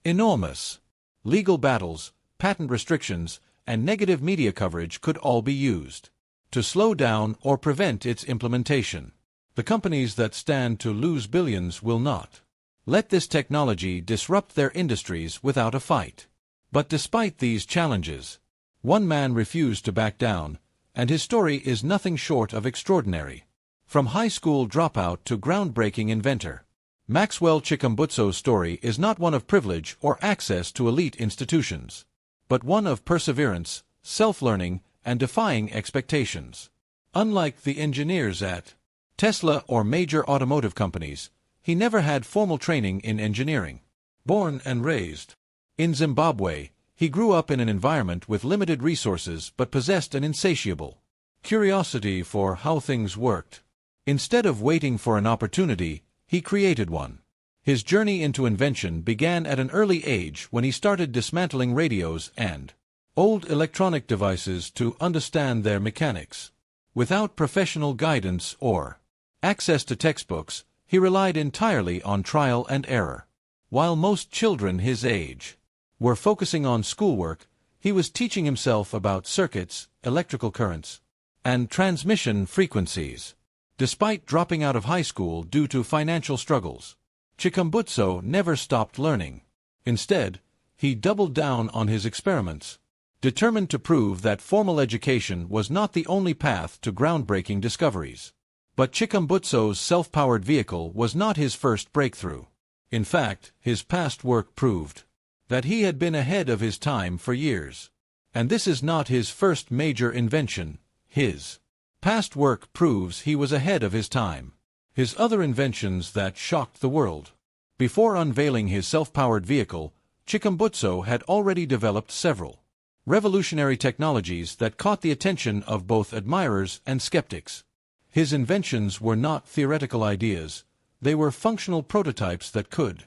enormous. Legal battles, patent restrictions, and negative media coverage could all be used to slow down or prevent its implementation. The companies that stand to lose billions will not let this technology disrupt their industries without a fight. But despite these challenges, one man refused to back down, and his story is nothing short of extraordinary. From high school dropout to groundbreaking inventor, Maxwell Chikumbutso's story is not one of privilege or access to elite institutions, but one of perseverance, self-learning, and defying expectations. Unlike the engineers at Tesla or major automotive companies, he never had formal training in engineering. Born and raised in Zimbabwe, he grew up in an environment with limited resources but possessed an insatiable curiosity for how things worked. Instead of waiting for an opportunity, he created one. His journey into invention began at an early age when he started dismantling radios and old electronic devices to understand their mechanics. Without professional guidance or access to textbooks, he relied entirely on trial and error. While most children his age were focusing on schoolwork, he was teaching himself about circuits, electrical currents, and transmission frequencies. Despite dropping out of high school due to financial struggles, Chikumbutso never stopped learning. Instead, he doubled down on his experiments, determined to prove that formal education was not the only path to groundbreaking discoveries. But Chikumbutso's self-powered vehicle was not his first breakthrough. In fact, his past work proved that he had been ahead of his time for years. And this is not his first major invention. His past work proves he was ahead of his time. His other inventions that shocked the world. Before unveiling his self-powered vehicle, Chikumbutso had already developed several revolutionary technologies that caught the attention of both admirers and skeptics. His inventions were not theoretical ideas, they were functional prototypes that could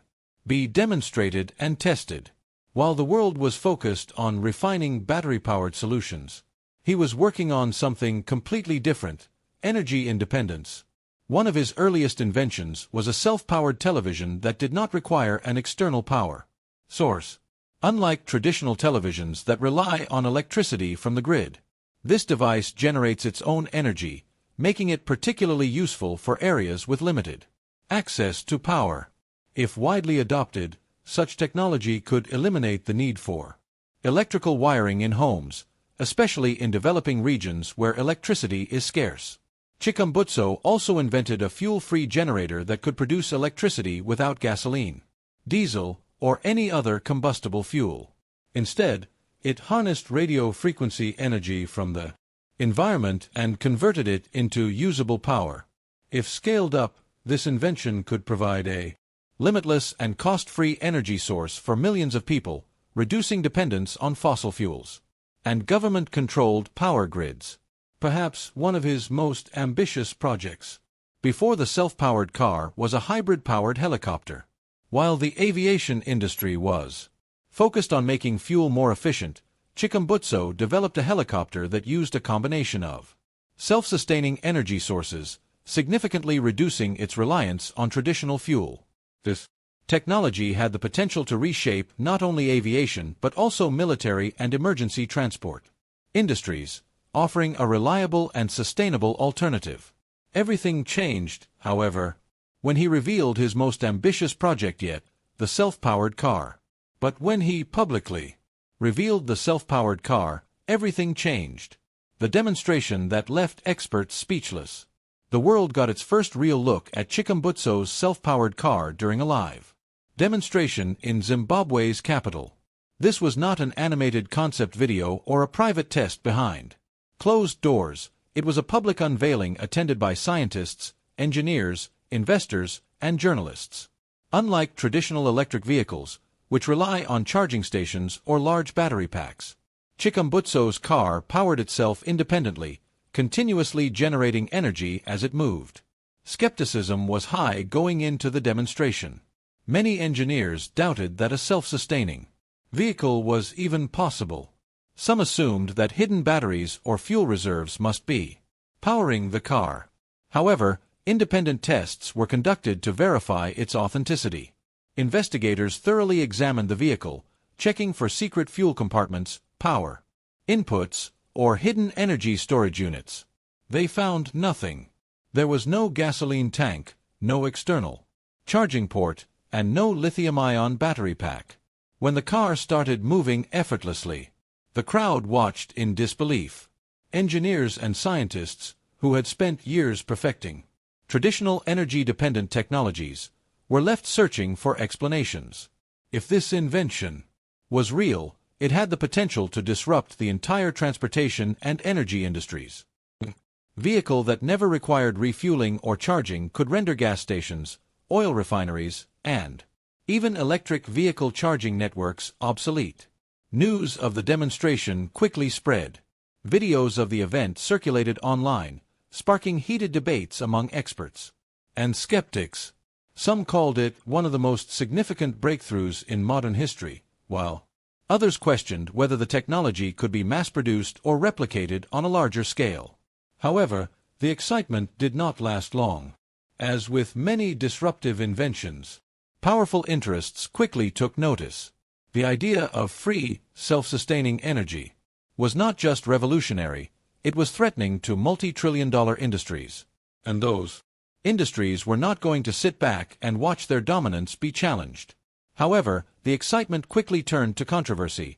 be demonstrated and tested. While the world was focused on refining battery-powered solutions, he was working on something completely different: energy independence. One of his earliest inventions was a self-powered television that did not require an external power source. Unlike traditional televisions that rely on electricity from the grid, this device generates its own energy, making it particularly useful for areas with limited access to power. If widely adopted, such technology could eliminate the need for electrical wiring in homes, especially in developing regions where electricity is scarce. Chikumbutso also invented a fuel-free generator that could produce electricity without gasoline, diesel, or any other combustible fuel. Instead, it harnessed radio frequency energy from the environment and converted it into usable power. If scaled up, this invention could provide a limitless and cost-free energy source for millions of people, reducing dependence on fossil fuels and government-controlled power grids. Perhaps one of his most ambitious projects before the self-powered car was a hybrid-powered helicopter. While the aviation industry was focused on making fuel more efficient, Chikumbutso developed a helicopter that used a combination of self-sustaining energy sources, significantly reducing its reliance on traditional fuel. This technology had the potential to reshape not only aviation but also military and emergency transport industries, offering a reliable and sustainable alternative. Everything changed, however, when he revealed his most ambitious project yet, the self-powered car. But when he publicly revealed the self-powered car, everything changed. The demonstration that left experts speechless. The world got its first real look at Chikumbutso's self-powered car during a live demonstration in Zimbabwe's capital. This was not an animated concept video or a private test behind closed doors. It was a public unveiling attended by scientists, engineers, investors, and journalists. Unlike traditional electric vehicles, which rely on charging stations or large battery packs, Chikumbutso's car powered itself independently, continuously generating energy as it moved. Skepticism was high going into the demonstration. Many engineers doubted that a self-sustaining vehicle was even possible. Some assumed that hidden batteries or fuel reserves must be powering the car. However, independent tests were conducted to verify its authenticity. Investigators thoroughly examined the vehicle, checking for secret fuel compartments, power inputs, or hidden energy storage units. They found nothing. There was no gasoline tank, no external charging port, and no lithium-ion battery pack. When the car started moving effortlessly, the crowd watched in disbelief. Engineers and scientists, who had spent years perfecting traditional energy-dependent technologies, were left searching for explanations. If this invention was real, it had the potential to disrupt the entire transportation and energy industries. A vehicle that never required refueling or charging could render gas stations, oil refineries, and even electric vehicle charging networks obsolete. News of the demonstration quickly spread. Videos of the event circulated online, sparking heated debates among experts and skeptics. Some called it one of the most significant breakthroughs in modern history, while others questioned whether the technology could be mass-produced or replicated on a larger scale. However, the excitement did not last long. As with many disruptive inventions, powerful interests quickly took notice. The idea of free, self-sustaining energy was not just revolutionary, it was threatening to multi-trillion-dollar industries. And those industries were not going to sit back and watch their dominance be challenged. However, the excitement quickly turned to controversy.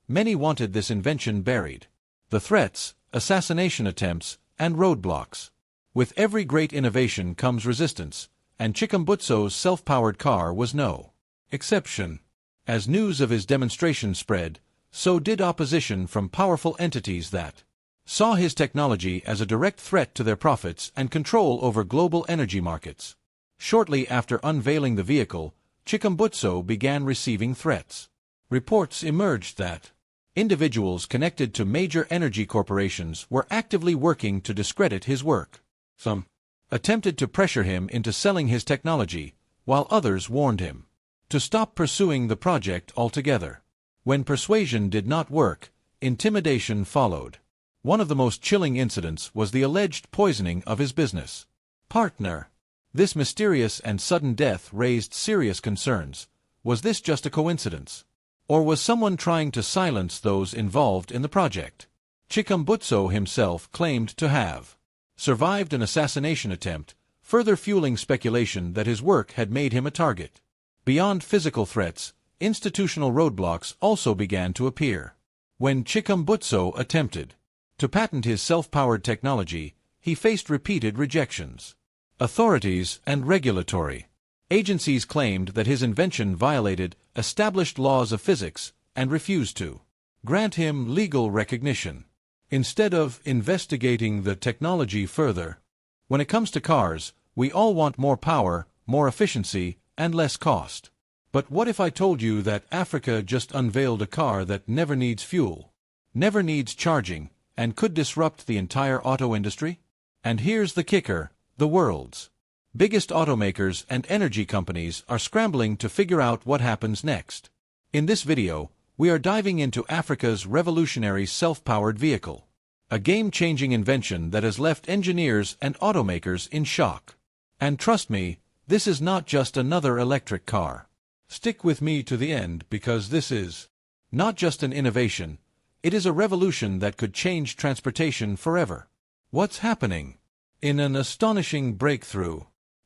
Many wanted this invention buried. The threats, assassination attempts, and roadblocks. With every great innovation comes resistance, and Chikumbutso's self-powered car was no exception. As news of his demonstration spread, so did opposition from powerful entities that saw his technology as a direct threat to their profits and control over global energy markets. Shortly after unveiling the vehicle, Chikumbutso began receiving threats. Reports emerged that individuals connected to major energy corporations were actively working to discredit his work. Some attempted to pressure him into selling his technology, while others warned him to stop pursuing the project altogether. When persuasion did not work, intimidation followed. One of the most chilling incidents was the alleged poisoning of his business partner. This mysterious and sudden death raised serious concerns. Was this just a coincidence? Or was someone trying to silence those involved in the project? Chikumbutso himself claimed to have survived an assassination attempt, further fueling speculation that his work had made him a target. Beyond physical threats, institutional roadblocks also began to appear. When Chikumbutso attempted to patent his self-powered technology, he faced repeated rejections. Authorities and regulatory agencies claimed that his invention violated established laws of physics and refused to grant him legal recognition. Instead of investigating the technology further, when it comes to cars, we all want more power, more efficiency, and less cost. But what if I told you that Africa just unveiled a car that never needs fuel, never needs charging, and could disrupt the entire auto industry? And here's the kicker. The world's biggest automakers and energy companies are scrambling to figure out what happens next. In this video, we are diving into Africa's revolutionary self-powered vehicle, a game-changing invention that has left engineers and automakers in shock. And trust me, this is not just another electric car. Stick with me to the end because this is not just an innovation, it is a revolution that could change transportation forever. What's happening? In an astonishing breakthrough,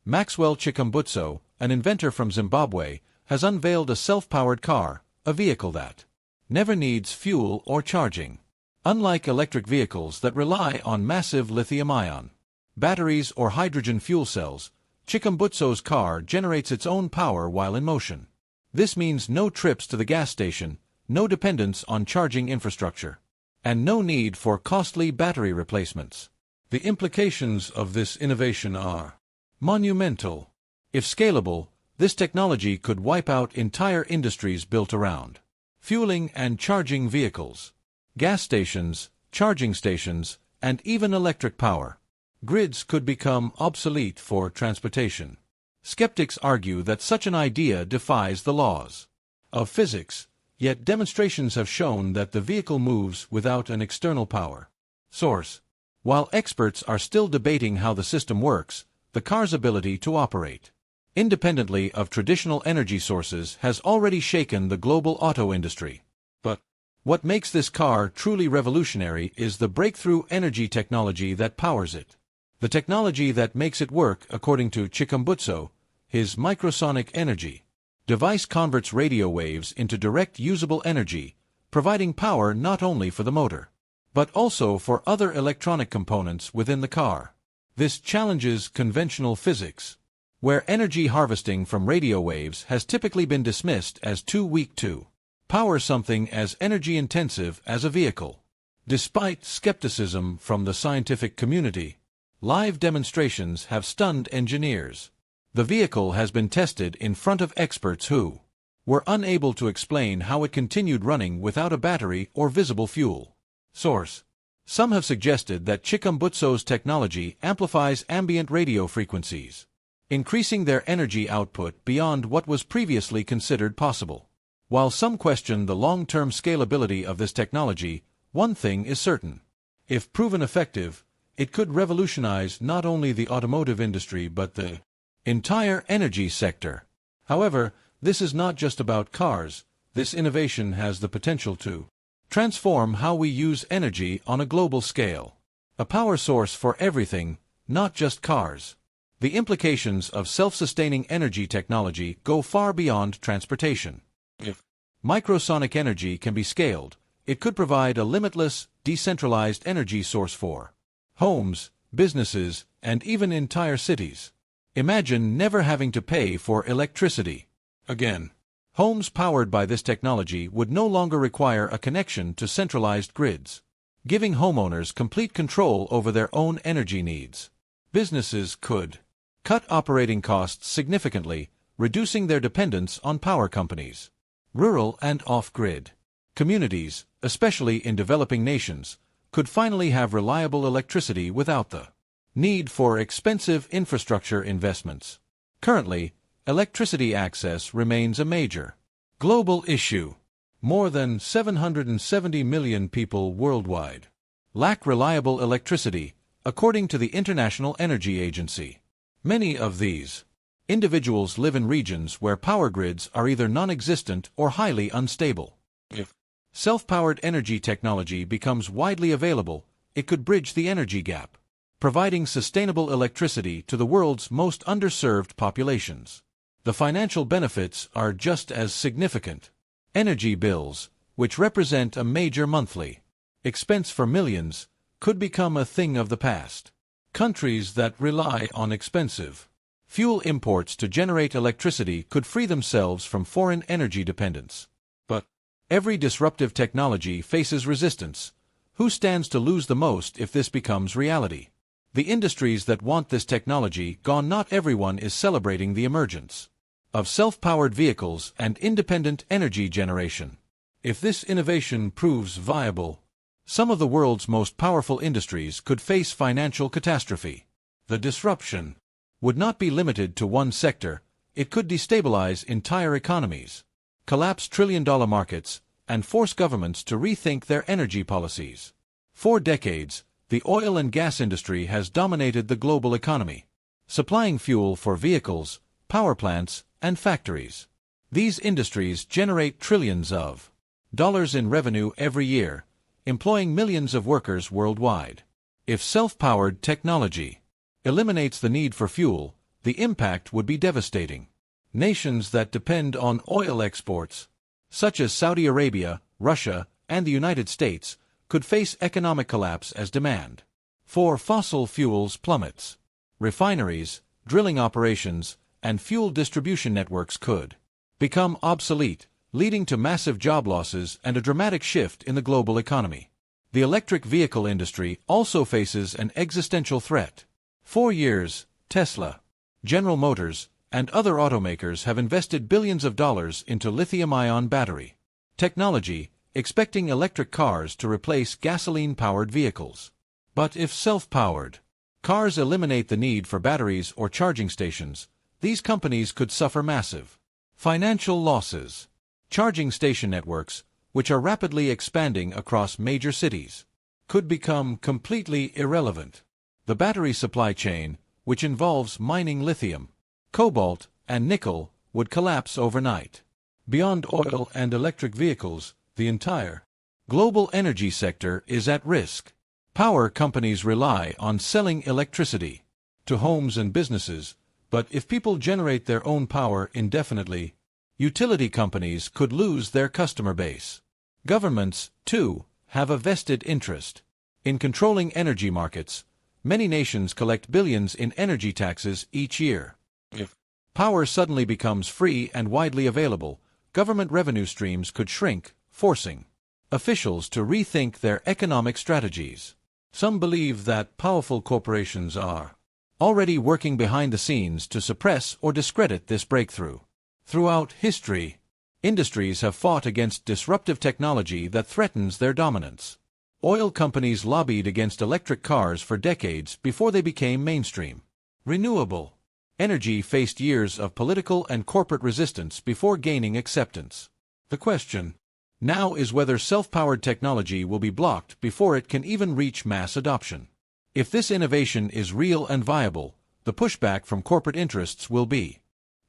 Maxwell Chikumbutso, an inventor from Zimbabwe, has unveiled a self-powered car, a vehicle that never needs fuel or charging. Unlike electric vehicles that rely on massive lithium-ion batteries or hydrogen fuel cells, Chikumbutso's car generates its own power while in motion. This means no trips to the gas station, no dependence on charging infrastructure, and no need for costly battery replacements. The implications of this innovation are monumental. If scalable, this technology could wipe out entire industries built around fueling and charging vehicles, gas stations, charging stations, and even electric power grids could become obsolete for transportation. Skeptics argue that such an idea defies the laws of physics, yet demonstrations have shown that the vehicle moves without an external power source. While experts are still debating how the system works, the car's ability to operate independently of traditional energy sources, has already shaken the global auto industry. But what makes this car truly revolutionary is the breakthrough energy technology that powers it. The technology that makes it work, according to Chikumbutso, his microsonic energy device converts radio waves into direct usable energy, providing power not only for the motor, but also for other electronic components within the car. This challenges conventional physics, where energy harvesting from radio waves has typically been dismissed as too weak to power something as energy-intensive as a vehicle. Despite skepticism from the scientific community, live demonstrations have stunned engineers. The vehicle has been tested in front of experts who were unable to explain how it continued running without a battery or visible fuel source. Some have suggested that Chikumbutso's technology amplifies ambient radio frequencies, increasing their energy output beyond what was previously considered possible. While some question the long-term scalability of this technology, one thing is certain. If proven effective, it could revolutionize not only the automotive industry but the entire energy sector. However, this is not just about cars. This innovation has the potential to transform how we use energy on a global scale. A power source for everything, not just cars. The implications of self-sustaining energy technology go far beyond transportation. If microsonic energy can be scaled, it could provide a limitless, decentralized energy source for homes, businesses, and even entire cities. Imagine never having to pay for electricity again. Homes powered by this technology would no longer require a connection to centralized grids, giving homeowners complete control over their own energy needs. Businesses could cut operating costs significantly, reducing their dependence on power companies. Rural and off-grid communities, especially in developing nations, could finally have reliable electricity without the need for expensive infrastructure investments. Currently, electricity access remains a major global issue. More than 770 million people worldwide lack reliable electricity, according to the International Energy Agency. Many of these individuals live in regions where power grids are either non-existent or highly unstable. If self-powered energy technology becomes widely available, it could bridge the energy gap, providing sustainable electricity to the world's most underserved populations. The financial benefits are just as significant. Energy bills, which represent a major monthly expense for millions, could become a thing of the past. Countries that rely on expensive fuel imports to generate electricity could free themselves from foreign energy dependence. But every disruptive technology faces resistance. Who stands to lose the most if this becomes reality? The industries that want this technology gone. Not everyone is celebrating the emergence of self-powered vehicles and independent energy generation. If this innovation proves viable, some of the world's most powerful industries could face financial catastrophe. The disruption would not be limited to one sector. It could destabilize entire economies, collapse trillion-dollar markets, and force governments to rethink their energy policies. For decades, the oil and gas industry has dominated the global economy, supplying fuel for vehicles, power plants, and factories. These industries generate trillions of dollars in revenue every year, employing millions of workers worldwide. If self-powered technology eliminates the need for fuel, the impact would be devastating. Nations that depend on oil exports, such as Saudi Arabia, Russia, and the United States, could face economic collapse as demand for fossil fuels plummets. Refineries, drilling operations, and fuel distribution networks could become obsolete, leading to massive job losses and a dramatic shift in the global economy. The electric vehicle industry also faces an existential threat. For years, Tesla, General Motors, and other automakers have invested billions of dollars into lithium-ion battery technology, expecting electric cars to replace gasoline-powered vehicles. But if self-powered cars eliminate the need for batteries or charging stations, these companies could suffer massive financial losses. Charging station networks, which are rapidly expanding across major cities, could become completely irrelevant. The battery supply chain, which involves mining lithium, cobalt, and nickel would collapse overnight. Beyond oil and electric vehicles, the entire global energy sector is at risk. Power companies rely on selling electricity to homes and businesses, but if people generate their own power indefinitely, utility companies could lose their customer base. Governments, too, have a vested interest in controlling energy markets. Many nations collect billions in energy taxes each year. If power suddenly becomes free and widely available, government revenue streams could shrink, forcing officials to rethink their economic strategies. Some believe that powerful corporations are already working behind the scenes to suppress or discredit this breakthrough. Throughout history, industries have fought against disruptive technology that threatens their dominance. Oil companies lobbied against electric cars for decades before they became mainstream. Renewable energy faced years of political and corporate resistance before gaining acceptance. The question now is whether self-powered technology will be blocked before it can even reach mass adoption. If this innovation is real and viable, the pushback from corporate interests will be.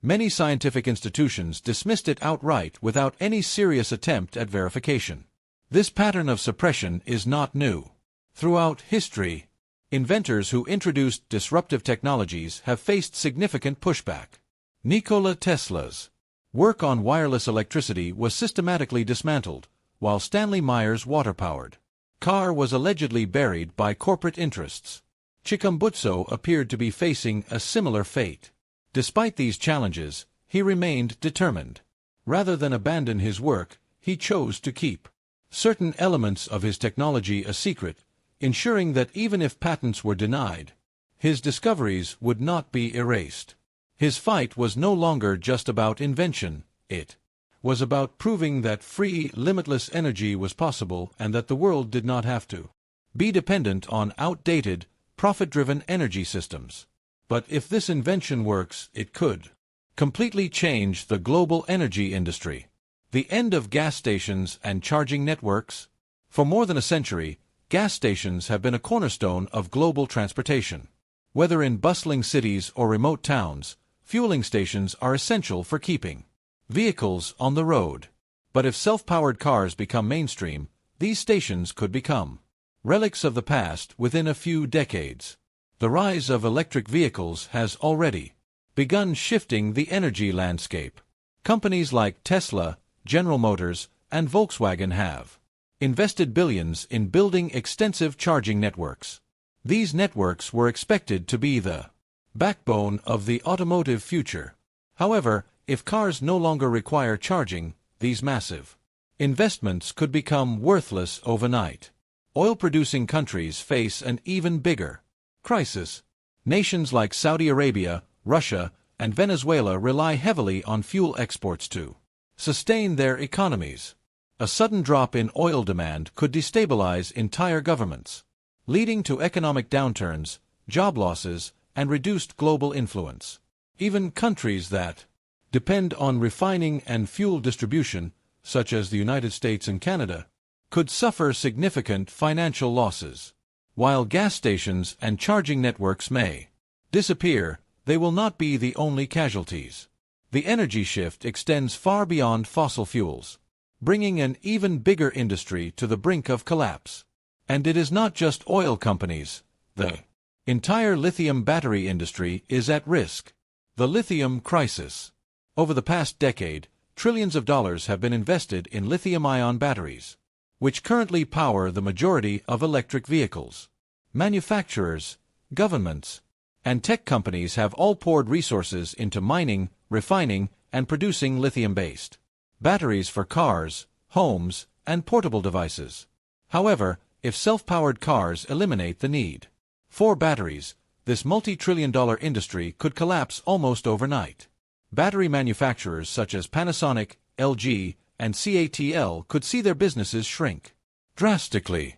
Many scientific institutions dismissed it outright without any serious attempt at verification. This pattern of suppression is not new. Throughout history, inventors who introduced disruptive technologies have faced significant pushback. Nikola Tesla's work on wireless electricity was systematically dismantled, while Stanley Meyer's water-powered car was allegedly buried by corporate interests. Chikumbutso appeared to be facing a similar fate. Despite these challenges, he remained determined. Rather than abandon his work, he chose to keep certain elements of his technology a secret, ensuring that even if patents were denied, his discoveries would not be erased. His fight was no longer just about invention, it was about proving that free, limitless energy was possible and that the world did not have to be dependent on outdated, profit-driven energy systems. But if this invention works, it could completely change the global energy industry. The end of gas stations and charging networks. For more than a century, gas stations have been a cornerstone of global transportation. Whether in bustling cities or remote towns, fueling stations are essential for keeping vehicles on the road. But if self-powered cars become mainstream, these stations could become relics of the past within a few decades. The rise of electric vehicles has already begun shifting the energy landscape. Companies like Tesla, General Motors, and Volkswagen have invested billions in building extensive charging networks. These networks were expected to be the backbone of the automotive future. However, if cars no longer require charging, these massive investments could become worthless overnight. Oil-producing countries face an even bigger crisis. Nations like Saudi Arabia, Russia, and Venezuela rely heavily on fuel exports to sustain their economies. A sudden drop in oil demand could destabilize entire governments, leading to economic downturns, job losses, and reduced global influence. Even countries that depend on refining and fuel distribution, such as the United States and Canada, could suffer significant financial losses. While gas stations and charging networks may disappear, they will not be the only casualties. The energy shift extends far beyond fossil fuels, bringing an even bigger industry to the brink of collapse. And it is not just oil companies. The entire lithium battery industry is at risk. The lithium crisis. Over the past decade, trillions of dollars have been invested in lithium-ion batteries, which currently power the majority of electric vehicles. Manufacturers, governments, and tech companies have all poured resources into mining, refining, and producing lithium-based batteries for cars, homes, and portable devices. However, if self-powered cars eliminate the need for batteries, this multi-trillion-dollar industry could collapse almost overnight. Battery manufacturers such as Panasonic, LG, and CATL could see their businesses shrink drastically.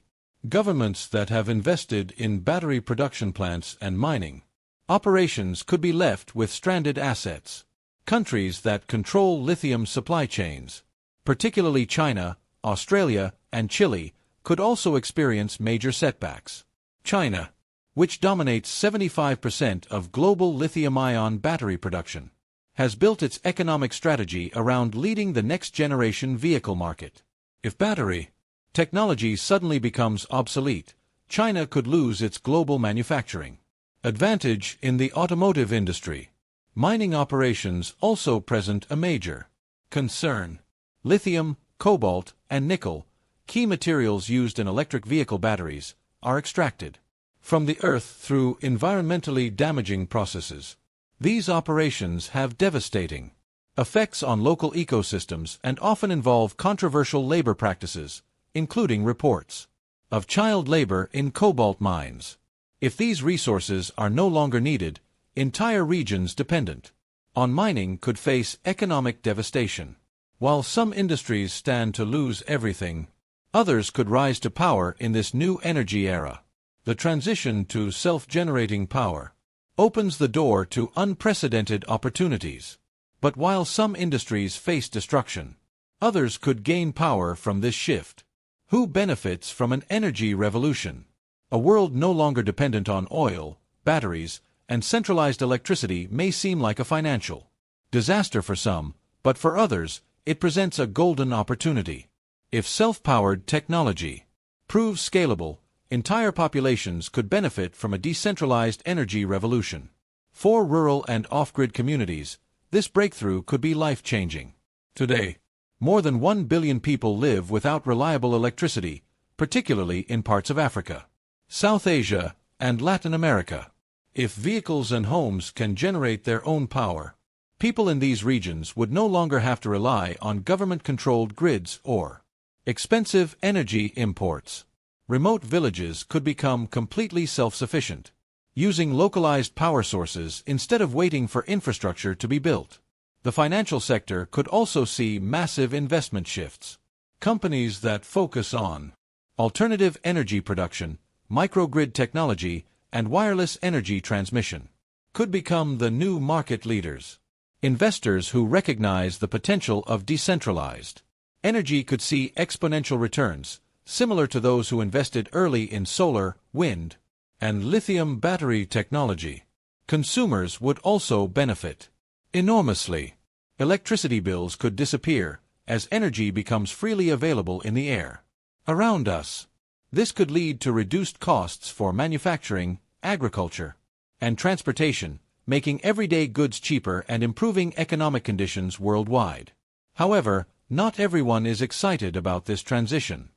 Governments that have invested in battery production plants and mining operations could be left with stranded assets. Countries that control lithium supply chains, particularly China, Australia, and Chile, could also experience major setbacks. China, which dominates 75% of global lithium-ion battery production, has built its economic strategy around leading the next-generation vehicle market. If battery technology suddenly becomes obsolete, China could lose its global manufacturing advantage in the automotive industry. Mining operations also present a major concern. Lithium, cobalt, and nickel, key materials used in electric vehicle batteries, are extracted from the earth through environmentally damaging processes. These operations have devastating effects on local ecosystems and often involve controversial labor practices, including reports of child labor in cobalt mines. If these resources are no longer needed, entire regions dependent on mining could face economic devastation. While some industries stand to lose everything, others could rise to power in this new energy era. The transition to self-generating power opens the door to unprecedented opportunities. But while some industries face destruction, others could gain power from this shift. Who benefits from an energy revolution? A world no longer dependent on oil, batteries, and centralized electricity may seem like a financial disaster for some, but for others, it presents a golden opportunity. If self-powered technology proves scalable, entire populations could benefit from a decentralized energy revolution. For rural and off-grid communities, this breakthrough could be life-changing. Today, more than 1 billion people live without reliable electricity, particularly in parts of Africa, South Asia, and Latin America. If vehicles and homes can generate their own power, people in these regions would no longer have to rely on government-controlled grids or expensive energy imports. Remote villages could become completely self-sufficient, using localized power sources instead of waiting for infrastructure to be built. The financial sector could also see massive investment shifts. Companies that focus on alternative energy production, microgrid technology, and wireless energy transmission could become the new market leaders. Investors who recognize the potential of decentralized energy could see exponential returns, similar to those who invested early in solar, wind, and lithium battery technology. Consumers would also benefit enormously. Electricity bills could disappear as energy becomes freely available in the air around us. This could lead to reduced costs for manufacturing, agriculture, and transportation, making everyday goods cheaper and improving economic conditions worldwide. However, not everyone is excited about this transition.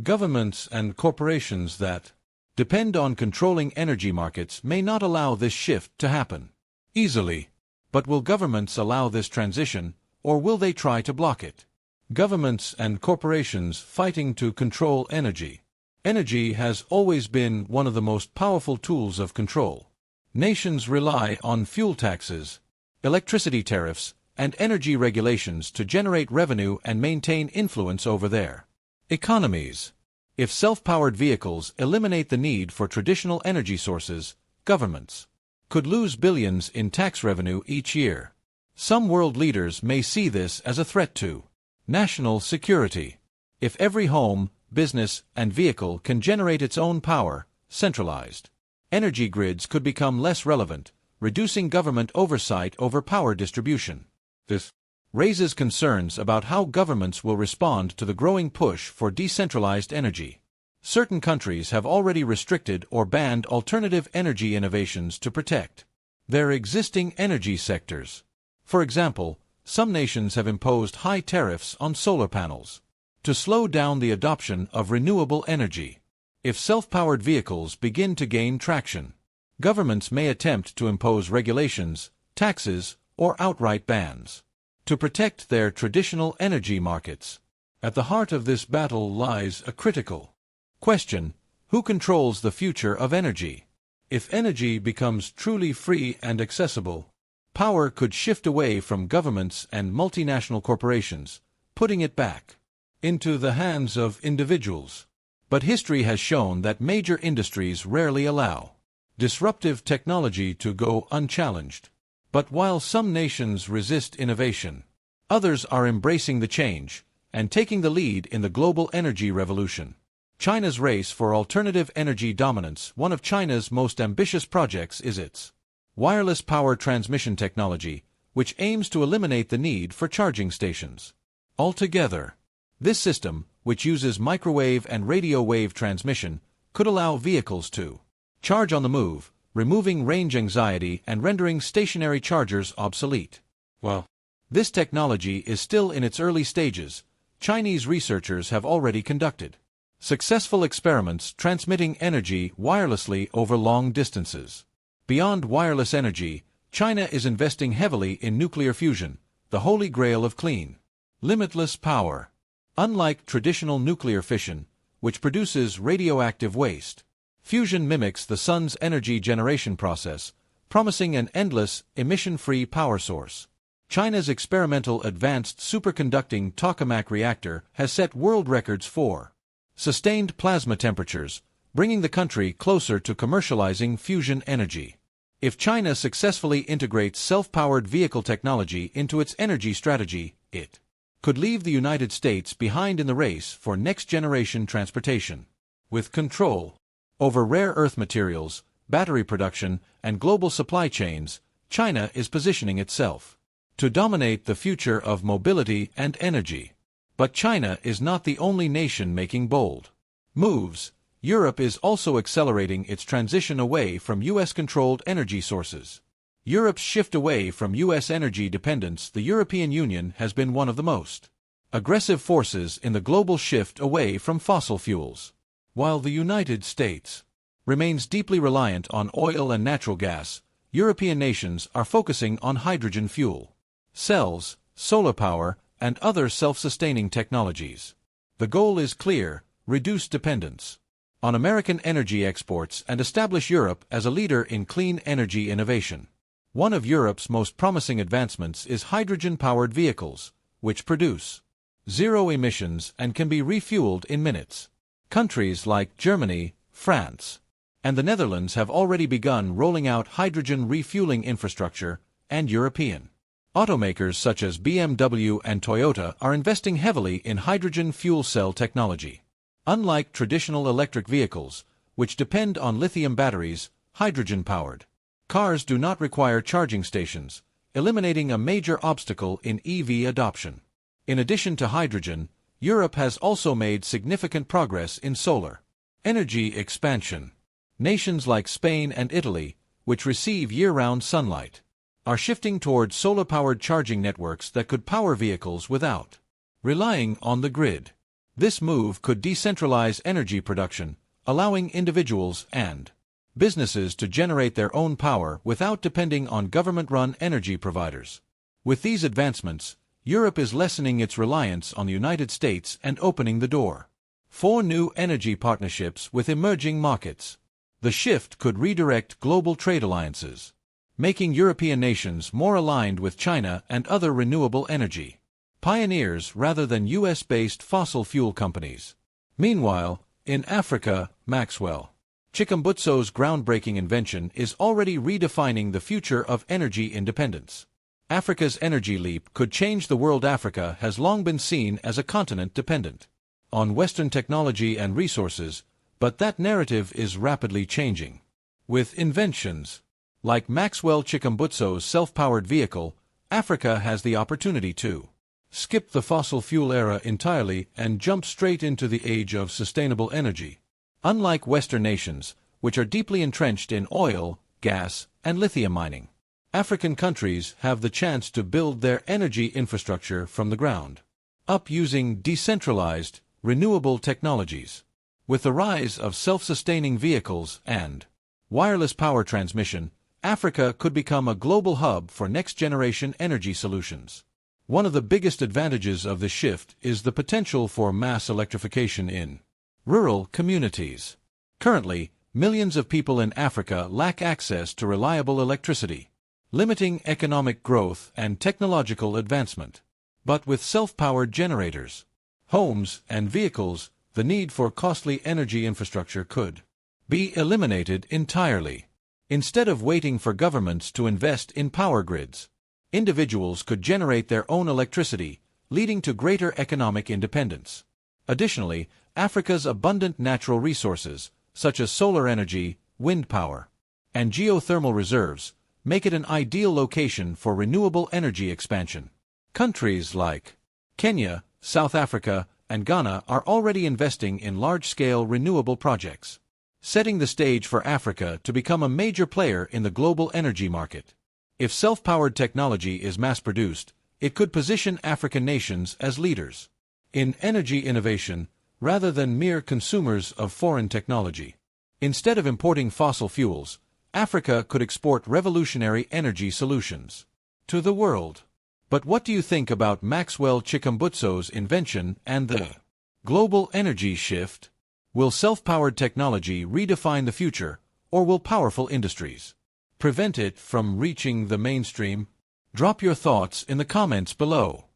Governments and corporations that depend on controlling energy markets may not allow this shift to happen easily. But will governments allow this transition, or will they try to block it? Governments and corporations fighting to control energy. Energy has always been one of the most powerful tools of control. Nations rely on fuel taxes, electricity tariffs, and energy regulations to generate revenue and maintain influence over their economies. If self-powered vehicles eliminate the need for traditional energy sources, governments could lose billions in tax revenue each year. Some world leaders may see this as a threat to national security. If every home, business, and vehicle can generate its own power, centralized energy grids could become less relevant, reducing government oversight over power distribution. This raises concerns about how governments will respond to the growing push for decentralized energy. Certain countries have already restricted or banned alternative energy innovations to protect their existing energy sectors. For example, some nations have imposed high tariffs on solar panels to slow down the adoption of renewable energy. If self-powered vehicles begin to gain traction, governments may attempt to impose regulations, taxes, or outright bans to protect their traditional energy markets. At the heart of this battle lies a critical question: who controls the future of energy? If energy becomes truly free and accessible, power could shift away from governments and multinational corporations, putting it back into the hands of individuals. But history has shown that major industries rarely allow disruptive technology to go unchallenged. But while some nations resist innovation, others are embracing the change and taking the lead in the global energy revolution. China's race for alternative energy dominance. One of China's most ambitious projects is its wireless power transmission technology, which aims to eliminate the need for charging stations altogether. This system, which uses microwave and radio wave transmission, could allow vehicles to charge on the move, removing range anxiety and rendering stationary chargers obsolete. While this technology is still in its early stages, Chinese researchers have already conducted successful experiments transmitting energy wirelessly over long distances. Beyond wireless energy, China is investing heavily in nuclear fusion, the holy grail of clean, limitless power. Unlike traditional nuclear fission, which produces radioactive waste, fusion mimics the sun's energy generation process, promising an endless, emission-free power source. China's experimental advanced superconducting tokamak reactor has set world records for sustained plasma temperatures, bringing the country closer to commercializing fusion energy. If China successfully integrates self-powered vehicle technology into its energy strategy, it could leave the United States behind in the race for next-generation transportation. With control over rare earth materials, battery production, and global supply chains, China is positioning itself to dominate the future of mobility and energy. But China is not the only nation making bold moves. Europe is also accelerating its transition away from U.S.-controlled energy sources. Europe's shift away from U.S. energy dependence. The European Union has been one of the most aggressive forces in the global shift away from fossil fuels. While the United States remains deeply reliant on oil and natural gas, European nations are focusing on hydrogen fuel cells, solar power, and other self-sustaining technologies. The goal is clear: reduce dependence on American energy exports and establish Europe as a leader in clean energy innovation. One of Europe's most promising advancements is hydrogen-powered vehicles, which produce zero emissions and can be refueled in minutes. Countries like Germany, France, and the Netherlands have already begun rolling out hydrogen refueling infrastructure, and European automakers such as BMW and Toyota are investing heavily in hydrogen fuel cell technology. Unlike traditional electric vehicles, which depend on lithium batteries, hydrogen-powered cars do not require charging stations, eliminating a major obstacle in EV adoption. In addition to hydrogen, Europe has also made significant progress in solar energy expansion. Nations like Spain and Italy, which receive year-round sunlight, are shifting toward solar-powered charging networks that could power vehicles without relying on the grid. This move could decentralize energy production, allowing individuals and businesses to generate their own power without depending on government-run energy providers. With these advancements, Europe is lessening its reliance on the United States and opening the door for new energy partnerships with emerging markets. The shift could redirect global trade alliances, making European nations more aligned with China and other renewable energy pioneers rather than US-based fossil fuel companies. Meanwhile, in Africa, Maxwell Chikumbutso's groundbreaking invention is already redefining the future of energy independence. Africa's energy leap could change the world. Africa has long been seen as a continent dependent on Western technology and resources, but that narrative is rapidly changing. With inventions like Maxwell Chikumbutso's self-powered vehicle, Africa has the opportunity to skip the fossil fuel era entirely and jump straight into the age of sustainable energy. Unlike Western nations, which are deeply entrenched in oil, gas, and lithium mining, African countries have the chance to build their energy infrastructure from the ground up using decentralized, renewable technologies. With the rise of self-sustaining vehicles and wireless power transmission, Africa could become a global hub for next-generation energy solutions. One of the biggest advantages of this shift is the potential for mass electrification in rural communities. Currently, millions of people in Africa lack access to reliable electricity, limiting economic growth and technological advancement. But with self-powered generators, homes, and vehicles, the need for costly energy infrastructure could be eliminated entirely. Instead of waiting for governments to invest in power grids, individuals could generate their own electricity, leading to greater economic independence. Additionally, Africa's abundant natural resources, such as solar energy, wind power, and geothermal reserves, make it an ideal location for renewable energy expansion. Countries like Kenya, South Africa, and Ghana are already investing in large-scale renewable projects, setting the stage for Africa to become a major player in the global energy market. If self-powered technology is mass-produced, it could position African nations as leaders in energy innovation rather than mere consumers of foreign technology. Instead of importing fossil fuels, Africa could export revolutionary energy solutions to the world. But what do you think about Maxwell Chikumbutso's invention and the global energy shift? Will self-powered technology redefine the future, or will powerful industries prevent it from reaching the mainstream? Drop your thoughts in the comments below.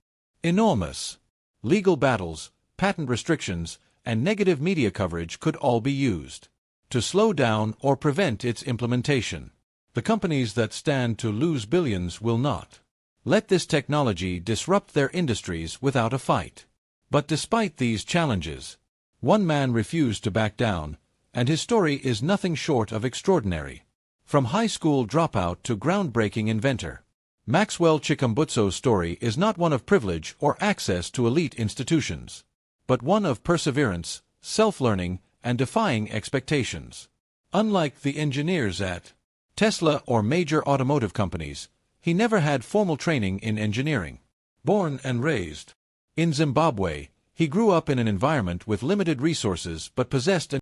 Enormous legal battles, patent restrictions, and negative media coverage could all be used to slow down or prevent its implementation. The companies that stand to lose billions will not let this technology disrupt their industries without a fight. But despite these challenges, one man refused to back down, and his story is nothing short of extraordinary. From high school dropout to groundbreaking inventor, Maxwell Chikumbutso's story is not one of privilege or access to elite institutions, but one of perseverance, self-learning, and defying expectations. Unlike the engineers at Tesla or major automotive companies, he never had formal training in engineering. Born and raised in Zimbabwe, he grew up in an environment with limited resources but possessed an